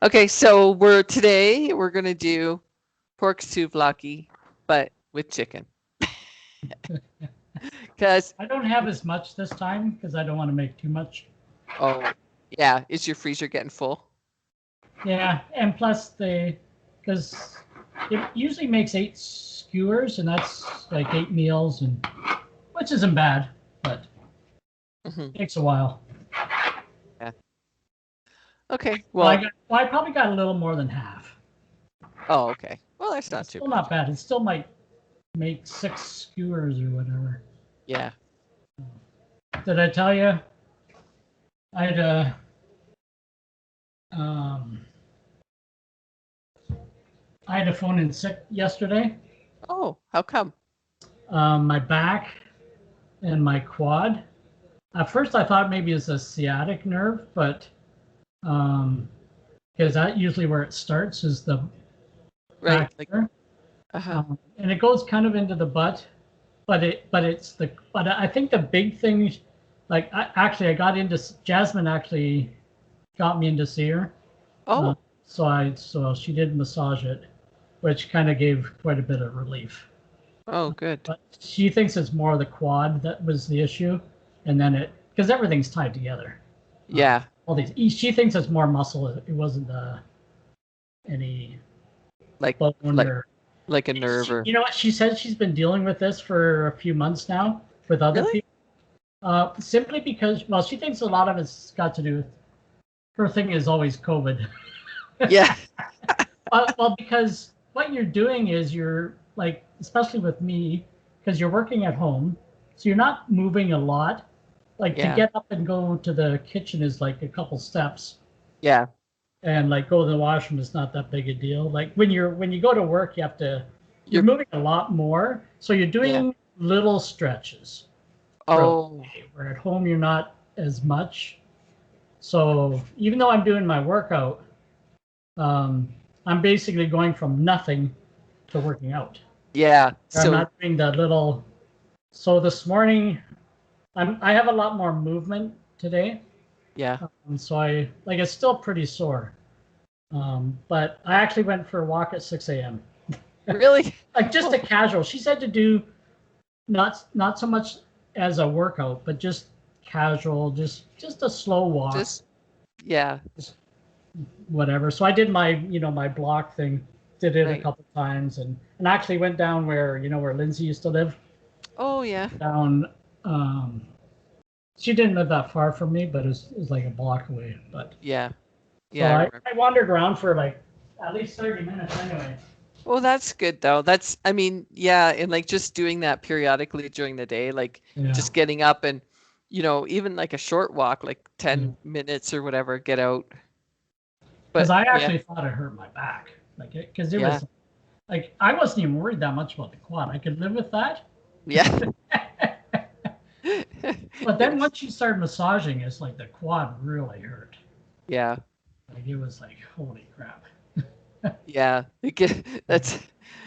Okay, so we're gonna do pork souvlaki, but with chicken. Because I don't have as much this time because I don't want to make too much. oh yeah, is your freezer getting full? Yeah, and plus because it usually makes 8 skewers, and that's like 8 meals, and which isn't bad, but Hmm. it takes a while. Yeah. Okay. Well, Well. I probably got a little more than half. Oh, okay. Well, that's not It's too still bad. not bad. It still might make 6 skewers or whatever. Yeah. Did I tell you I had um, I had to phone in sick yesterday? Oh, how come? My back and my quad. At first, I thought maybe it's a sciatic nerve, but um, because that usually where it starts is the Right. back Like. there, Uh-huh. and it goes kind of into the butt. But I think the big thing, like I got into Jasmine actually got me into see her, uh, Oh. so she did massage it, which kind of gave quite a bit of relief. Oh, good. But she thinks it's more the quad that was the issue, and then it because everything's tied together. Yeah. All these she thinks it's more muscle. It wasn't any Like bone like or like a nerve or you know what she said she's been dealing with this for a few months now with other really? people. Simply because, well, she thinks a lot of it's got to do with her thing is always COVID. Yeah. Well, because what you're doing is you're like, especially with me, because you're working at home, so you're not moving a lot. Like to Yeah. get up and go to the kitchen is like a couple steps, Yeah. and like go to the washroom is not that big a deal. Like when you go to work, you're You're moving a lot more, so you're yeah. doing little stretches throughout the Oh, day. Where at home you're not as much. So even though I'm doing my workout, um, I'm basically going from nothing to working out. yeah. I'm So not doing the little. So this morning, I have a lot more movement today, yeah. so I like it's still pretty sore. But I actually went for a walk at 6 a.m. Really? Like just Oh, a casual. She said to do not so much as a workout, but just casual, just a slow walk, just yeah. just whatever. So I did my block thing, did it a Right. couple times, and actually went down where where Lindsay used to live. Oh, yeah. Down, um, she didn't live that far from me, but it was like a block away. But Yeah. so Yeah, I remember. I wandered around for like at least 30 minutes anyway. Well, that's good though. I mean, yeah, and like just doing that periodically during the day, like Yeah, just getting up and, even like a short walk, like yeah. 10 minutes or whatever, get out. Because But I yeah, actually thought it hurt my back, like because it yeah, was like I wasn't even worried that much about the quad. I could live with that. yeah. But then once you start massaging, it's like the quad really hurt. Yeah, Like it was like, holy crap. yeah.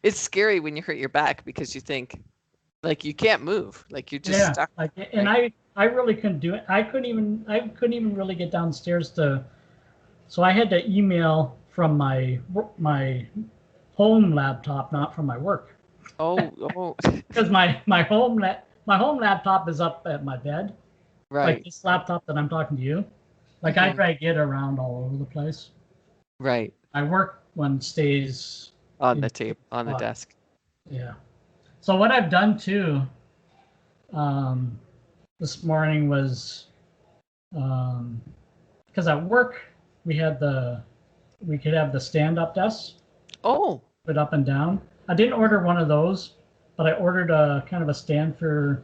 It's scary when you hurt your back because you think like you can't move, like you're just Yeah, stuck, like, and right? I really couldn't do it. I couldn't even really get downstairs to. So I had to email from my home laptop, not from my work, Oh, oh, because my home laptop is up at my bed, like right. this laptop that I'm talking to you. Like I Hmm. drag it around all over the place. Right. My work one stays On the in tape, on the spot. desk. Yeah. So what I've done too, um, this morning was um, because at work we had we could have the stand-up desks, Oh, put up and down. I didn't order one of those, but I ordered a kind of a stand for.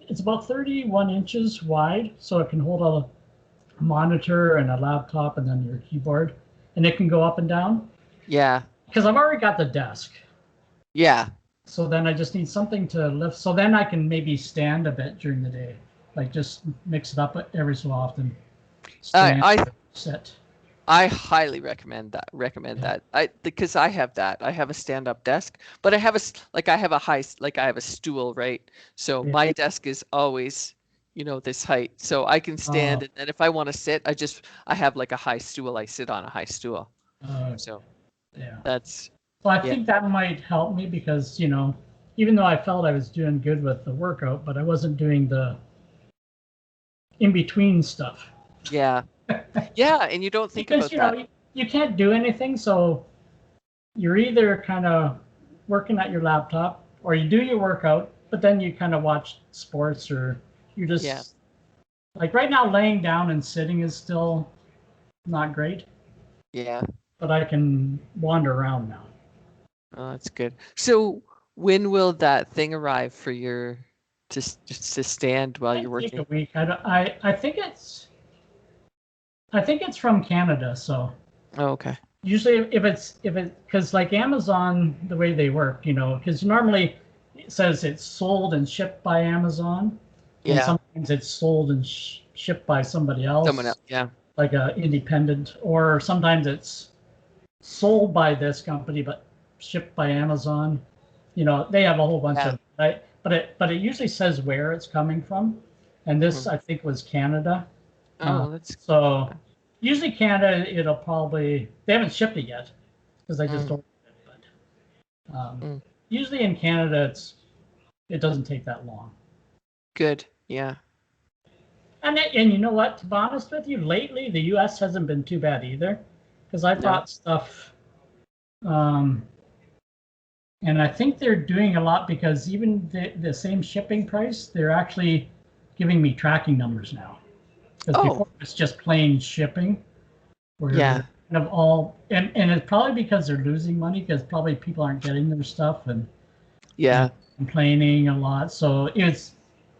It's about 31 inches wide, so it can hold a monitor and a laptop and then your keyboard, and it can go up and down. yeah. Because I've already got the desk, Yeah. so then I just need something to lift. So then I can maybe stand a bit during the day, like just mix it up every so often, I stand, I sit. I highly recommend that. Recommend Yeah, that. I because I have that. I have a stand-up desk, but I have like I have a stool, right? So yeah, my desk is always, this height. So I can stand, Oh, and then if I want to sit, I have like a high stool. I sit on a high stool. So yeah. that's, So I yeah. think that might help me because, even though I felt I was doing good with the workout, but I wasn't doing the in between stuff. Yeah. Yeah. And you don't think Because, about that. you can't do anything. So you're either kind of working at your laptop or you do your workout, but then you kind of watch sports or you Yeah. just like right now, laying down and sitting is still not great, Yeah. but I can wander around now. Oh, that's good. So when will that thing arrive for your to stand while you're Might take a working? week. I think it's from Canada, so Oh, okay. usually if it because like Amazon, the way they work, because normally it says it's sold and shipped by Amazon, and Yeah. sometimes it's sold and shipped by somebody Someone else. else, Yeah. like a independent, or sometimes it's sold by this company but shipped by Amazon. They have a whole bunch Yeah. of right, but it usually says where it's coming from, and this Mhm. I think was Canada. Oh, that's So usually Canada, it'll probably they haven't shipped it yet because I just mm, ordered it, but mm, usually in Canada it doesn't take that long. good. Yeah. And you know what? To be honest with you, lately the U.S. hasn't been too bad either, because I No. thought stuff. Um, And I think they're doing a lot because even the same shipping price, they're actually giving me tracking numbers now. Because Oh, before it's just plain shipping, where yeah. kind of all, and it's probably because they're losing money because probably people aren't getting their stuff and Yeah. complaining a lot. So it's,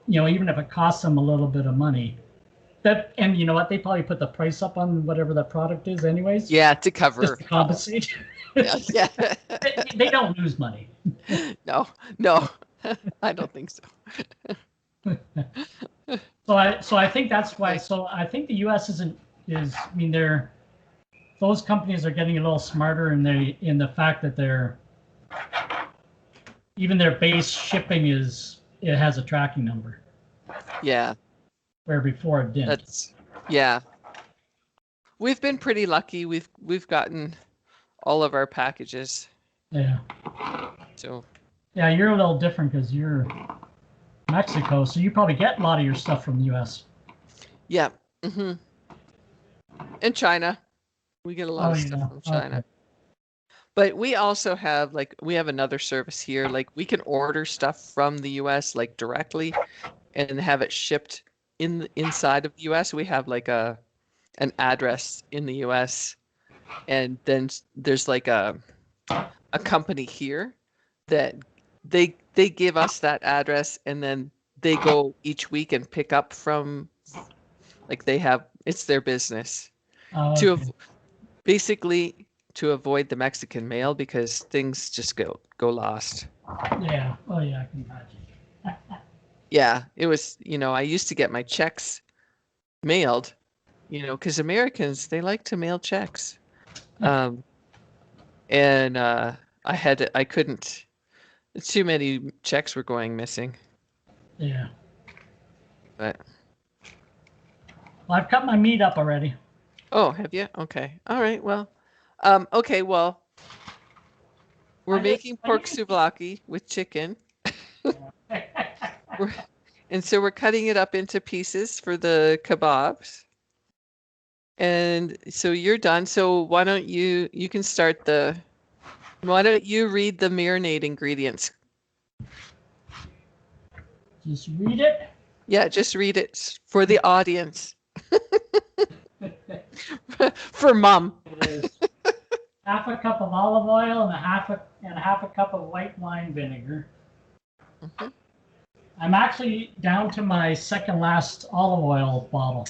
even if it costs them a little bit of money, and you know what, they probably put the price up on whatever the product is anyways, Yeah, to just cover. to compensate. Yeah. Yeah. They don't lose money. No. No. I don't think so. So I think that's why. Okay. So I think the U.S. I mean, those companies are getting a little smarter in the fact that even their base shipping it has a tracking number Yeah. where before it didn't. Yeah. We've been pretty lucky. We've gotten all of our packages. Yeah, So, yeah, you're a little different because you're Mexico, so you probably get a lot of your stuff from the U.S. yeah. Hmm. And China. We get a lot Oh, of stuff from okay. China. But we also have we have another service here. Like we can order stuff from the US like directly and have it shipped inside of the US. We have like an address in the US, and then there's like a company here that they give us that address, and then they go each week and pick up from, like, it's their business Oh, to okay. basically to avoid the Mexican mail because things just go lost. Yeah. Oh, yeah. I can imagine. Yeah, it was, I used to get my checks mailed, because Americans, they like to mail checks. Um, and I couldn't, too many checks were going missing. Yeah. But Well, I've cut my meat up already. oh, have you? Okay. All right. Well, okay. Well, we're making I pork usually. souvlaki with chicken. We're, and so we're cutting it up into pieces for the kebabs. And so you're done. So you can start why don't you read the marinade ingredients? Just read it. Yeah, just read it for the audience. For mom. It is half a cup of olive oil and a half a cup of white wine vinegar. Mhm. I'm actually down to my second last olive oil bottle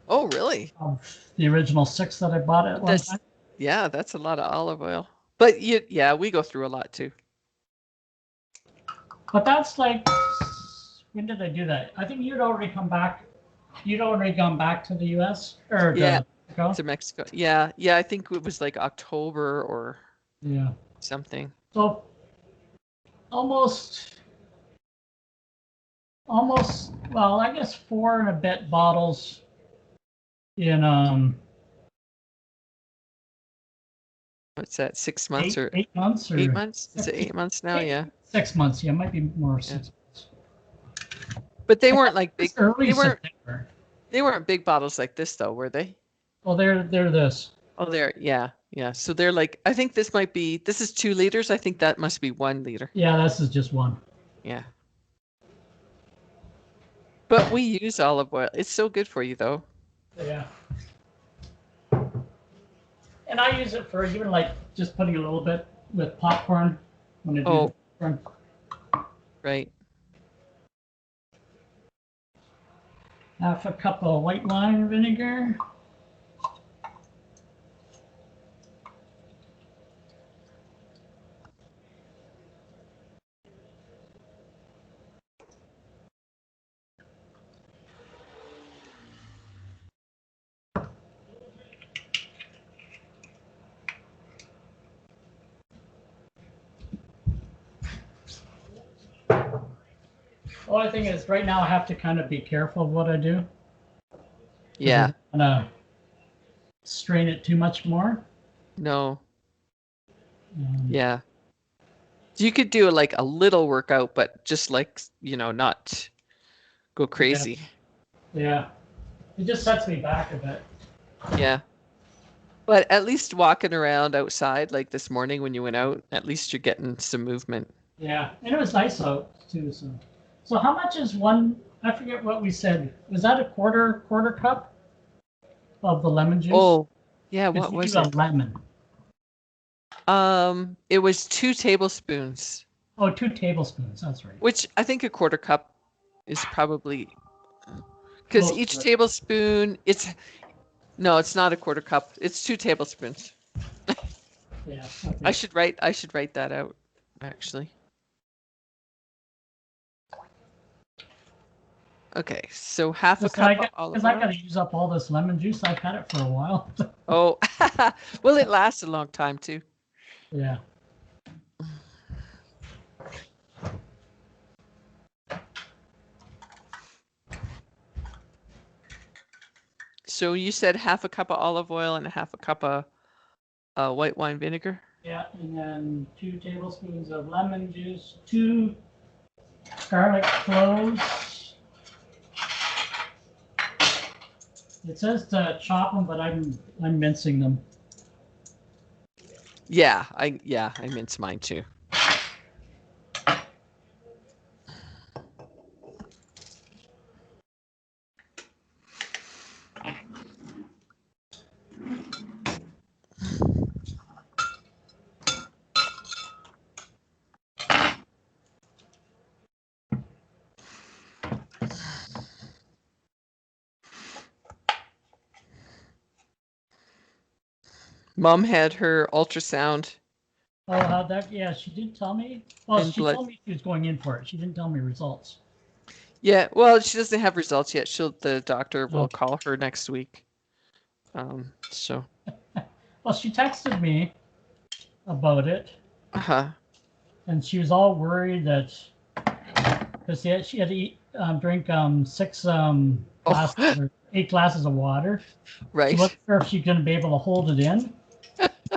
Oh, really? of the original 6 that I bought at one That's time. Yeah, that's a lot of olive oil. But yeah, we go through a lot too. But that's like, when did I do that? I think you'd already come back. You'd already gone back to the U.S. or Yeah, to Mexico. to Mexico. Yeah, yeah, I think it was like October or Yeah. something. So almost almost, well, I guess 4 and a bit bottles in What's that? 6 months or 8 months 8 months? Is it 8 months now? Yeah. 6 months. Yeah, it might be more Yeah. 6 months. But they I weren't got like this big. early They weren't. September. They weren't big bottles like this though, were they? Well, they're this. Oh, yeah. So they're like. I think this might be. This is 2 liters. I think that must be 1 liter. Yeah, this is just one. Yeah. But we use olive oil. It's so good for you though. Yeah. And I use it for even like just putting a little bit with popcorn when I do Oh, popcorn. right. Half a cup of white wine vinegar. The only thing is, right now I have to kind of be careful of what I do. Yeah. I'm gonna strain it too much more. No. Um, Yeah. You could do like a little workout, but just like, not go yeah, crazy. yeah. It just sets me back a bit. Yeah. But at least walking around outside, like this morning when you went out, at least you're getting some movement. Yeah, and it was nice out too. So how much is one? I forget what we said. Was that a quarter cup of the lemon juice? Oh, yeah, Because what you do was a it? lemon. It was 2 tablespoons, Oh, 2 tablespoons. That's right. which I think a quarter cup is probably because Close each to it. tablespoon, no, it's not a quarter cup. It's 2 tablespoons. Yeah. I should write that out, actually. Okay, so half a Listen, I cup of got olive because I got oil. to use up all this lemon juice. I've had it for a while. Oh, well, it lasts a long time too. Yeah. So you said half a cup of olive oil and a half a cup of white wine vinegar? Yeah, and then 2 tablespoons of lemon juice, 2 garlic cloves. It says to chop them, but I'm mincing them. Yeah, I mince mine too. Mom had her ultrasound Oh, how'd that? Yeah, she did tell me. Well, and she blood. told me she was going in for it. She didn't tell me results. Yeah, well, she doesn't have results yet. The doctor will Okay. call her next week. So, Well, she texted me about it, uh-huh. and she was all worried that because she had to drink 6 glasses Oh, or 8 glasses of water. She right. wasn't sure if she's going to be able to hold it in.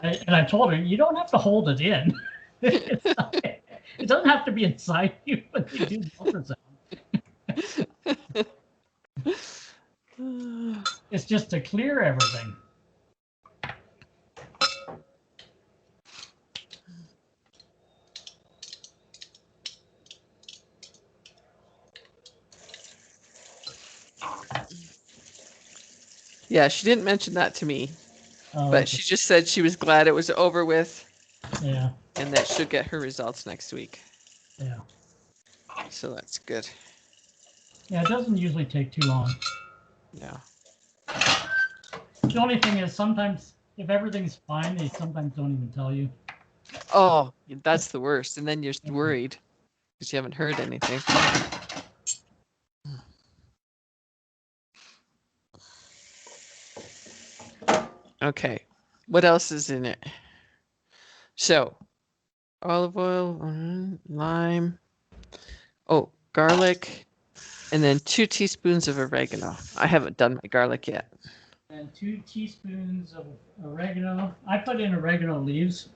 And I told her, you don't have to hold it in. It doesn't have to be inside you when you do the ultrasound. It's just to clear everything. Yeah, she didn't mention that to me, but Okay. she just said she was glad it was over with Yeah. and that she'll get her results next week. Yeah. So that's good. Yeah. It doesn't usually take too long. Yeah. The only thing is sometimes if everything's fine, they sometimes don't even tell you. Oh, that's the worst. And then you're worried because you haven't heard anything. Okay. What else is in it? So, olive oil, lime. Oh, garlic. And then 2 teaspoons of oregano. I haven't done my garlic yet. And 2 teaspoons of oregano. I put in oregano leaves.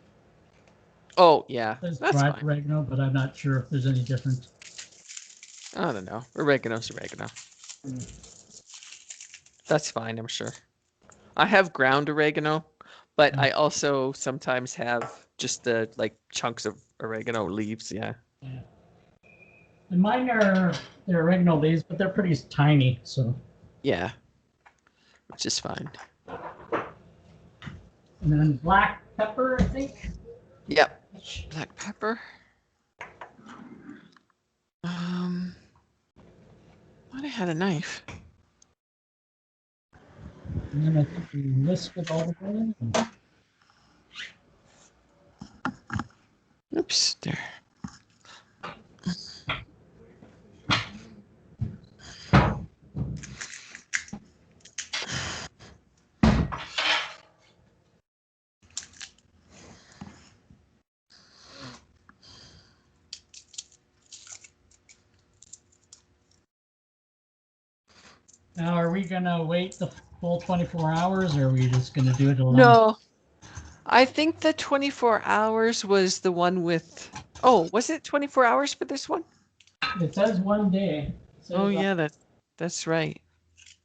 Oh, yeah, There's that's dried fine. oregano, but I'm not sure if there's any difference. I don't know. Oregano's oregano. That's fine, I'm sure. I have ground oregano, but I also sometimes have just the like chunks of oregano leaves. Yeah. Yeah. And mine are they're oregano leaves, but they're pretty tiny. So. Yeah. Which is fine. And then black pepper, I think. Yep. Black pepper. Thought I had a knife. And then I think we whisk it all together. Oops, there. Now, are we gonna wait the full 24 hours, or are we just gonna do it alone? No, I think the 24 hours was the one with. Oh, was it 24 hours for this one? It says 1 day. Oh yeah, that's right.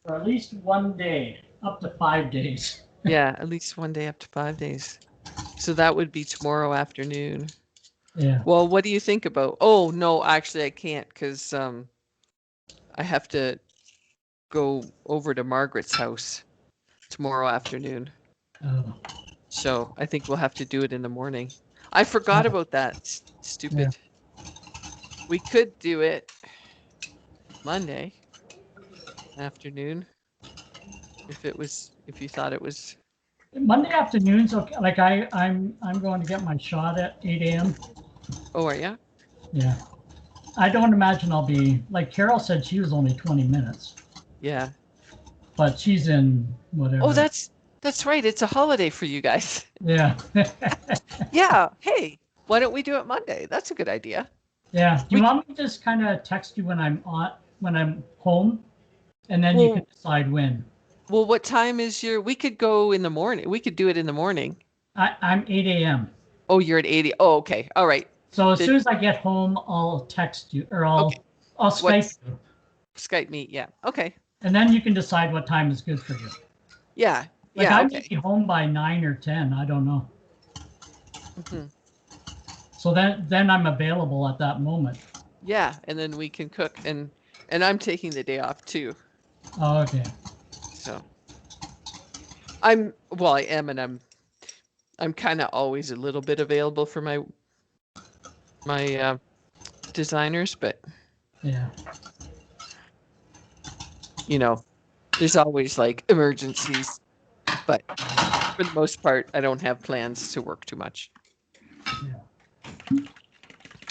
Or at least 1 day, up to 5 days. Yeah, at least 1 day up to 5 days. So that would be tomorrow afternoon. Yeah. Well, what do you think about? Oh no, actually I can't because I have to go over to Margaret's house tomorrow afternoon. Oh. So I think we'll have to do it in the morning. I forgot about that. Stupid. We could do it Monday afternoon if you thought it was. Monday afternoons, okay. Like I'm going to get my shot at 8 a.m. Oh, are ya? Yeah. I don't imagine I'll be like Carol said she was only 20 minutes, Yeah. but she's in whatever. Oh, that's right. It's a holiday for you guys. Yeah. Yeah. Hey, why don't we do it Monday? That's a good idea. Yeah. Do you want me to just kind of text you when I'm home, and then you can decide when? Well, what time is your? We could go in the morning. We could do it in the morning. I'm 8 a.m. Oh, you're at 80. Oh, okay. All right. So as soon as I get home, I'll text you or I'll Okay. I'll Skype you, Skype meet? Yeah. Okay. and then you can decide what time is good for you. Yeah. Like Yeah. I may Okay. be home by 9 or 10. I don't know. Hmm. So then I'm available at that moment. Yeah, and then we can cook and I'm taking the day off too. Oh, okay. So I am and I'm kind of always a little bit available for my designers, but Yeah. you know, there's always like emergencies, but for the most part, I don't have plans to work too much. Yeah.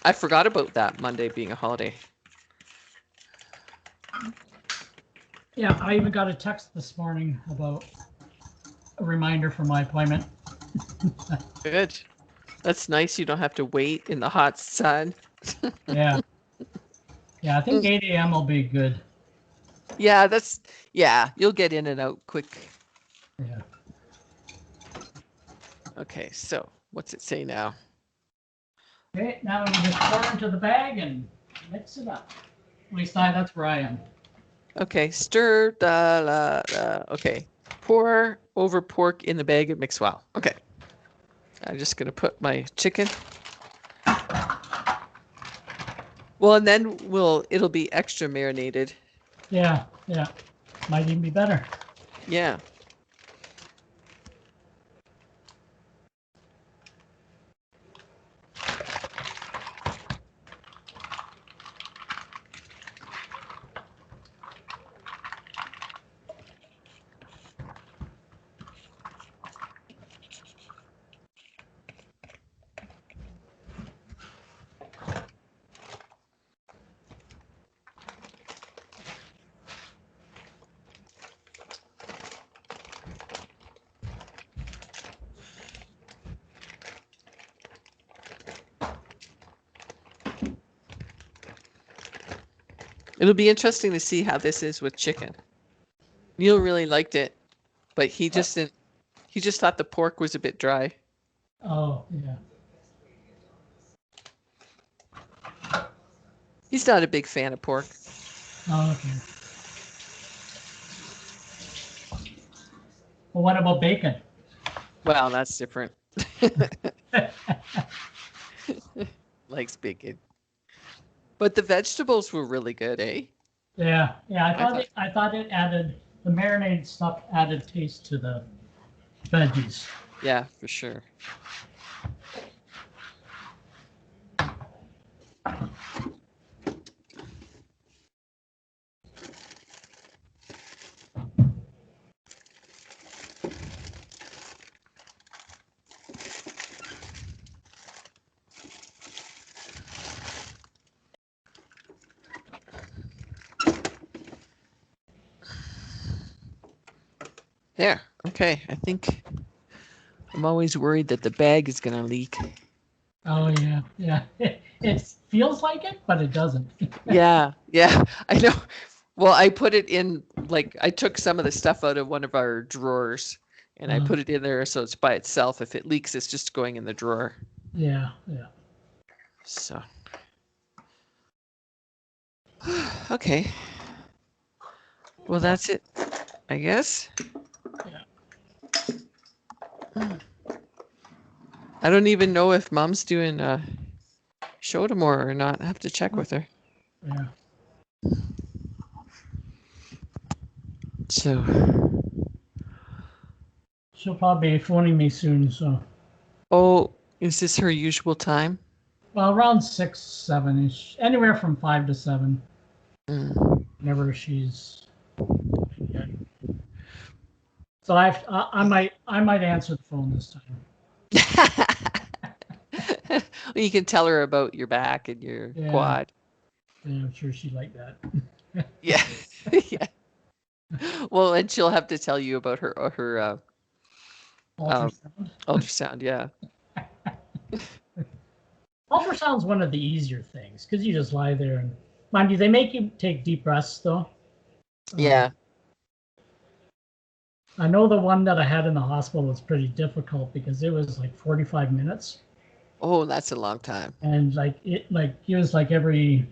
I forgot about that Monday being a holiday. Yeah, I even got a text this morning about a reminder for my appointment. Good. That's nice. You don't have to wait in the hot sun. Yeah. Yeah, I think 8 a.m. will be good. Yeah, you'll get in and out quick. Yeah. Okay, so what's it say now? Okay, now we just pour into the bag and mix it up. At least that's where I am. Okay, stir, okay. Pour over pork in the bag and mix well. Okay. I'm just gonna put my chicken. Well, and then it'll be extra marinated. Yeah, yeah. Might even be better. Yeah. It'll be interesting to see how this is with chicken. Neil really liked it, but he just didn't. He just thought the pork was a bit dry. Oh, yeah. He's not a big fan of pork. Oh, okay. Well, what about bacon? Well, that's different. Likes bacon. But the vegetables were really good, eh? Yeah, yeah. I I thought it added the marinade stuff added taste to the veggies. Yeah, for sure. There. Okay. I think I'm always worried that the bag is going to leak. Oh yeah, yeah. It feels like it, but it doesn't. Yeah. Yeah. I know. Well, I put it in, like, I took some of the stuff out of one of our drawers and I put it in there so it's by itself. If it leaks, it's just going in the drawer. Yeah, yeah. So. Okay. Well, that's it, I guess. Yeah. I don't even know if Mom's doing a show tomorrow or not. I have to check with her. Yeah. So. She'll probably be phoning me soon, so. Oh, is this her usual time? Well, around 6, 7-ish. Anywhere from 5 to 7. Whenever she's. Yeah. So I might answer the phone this time. Well, you can tell her about your back and your quad. Yeah, I'm sure she'd like that. Yeah. Yeah. Well, and she'll have to tell you about her Ultrasound. Ultrasound, yeah. Ultrasound's one of the easier things because you just lie there and, mind you, they make you take deep breaths though. Yeah. I know the one that I had in the hospital was pretty difficult because it was like 45 minutes. Oh, that's a long time. And it was like every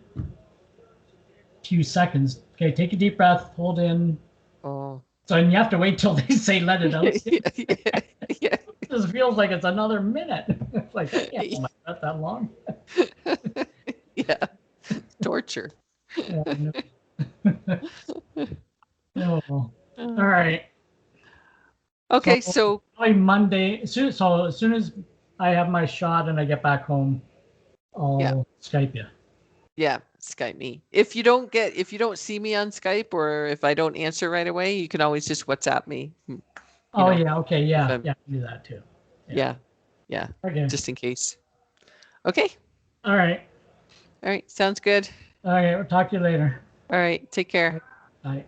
few seconds. Okay, take a deep breath, hold in. Oh. So and you have to wait till they say let it out. Yeah. It just feels like it's another minute. It's like I can't hold my breath that long. Yeah. Torture. Yeah, no. All right. Okay, so probably Monday. So as soon as I have my shot and I get back home, I'll Skype you. Yeah, Skype me. If you don't see me on Skype or if I don't answer right away, you can always just WhatsApp me. Yeah, okay, yeah, I can do that too. Yeah. Okay. Just in case. Okay. All right. All right, sounds good. All right, we'll talk to you later. All right, take care. Bye.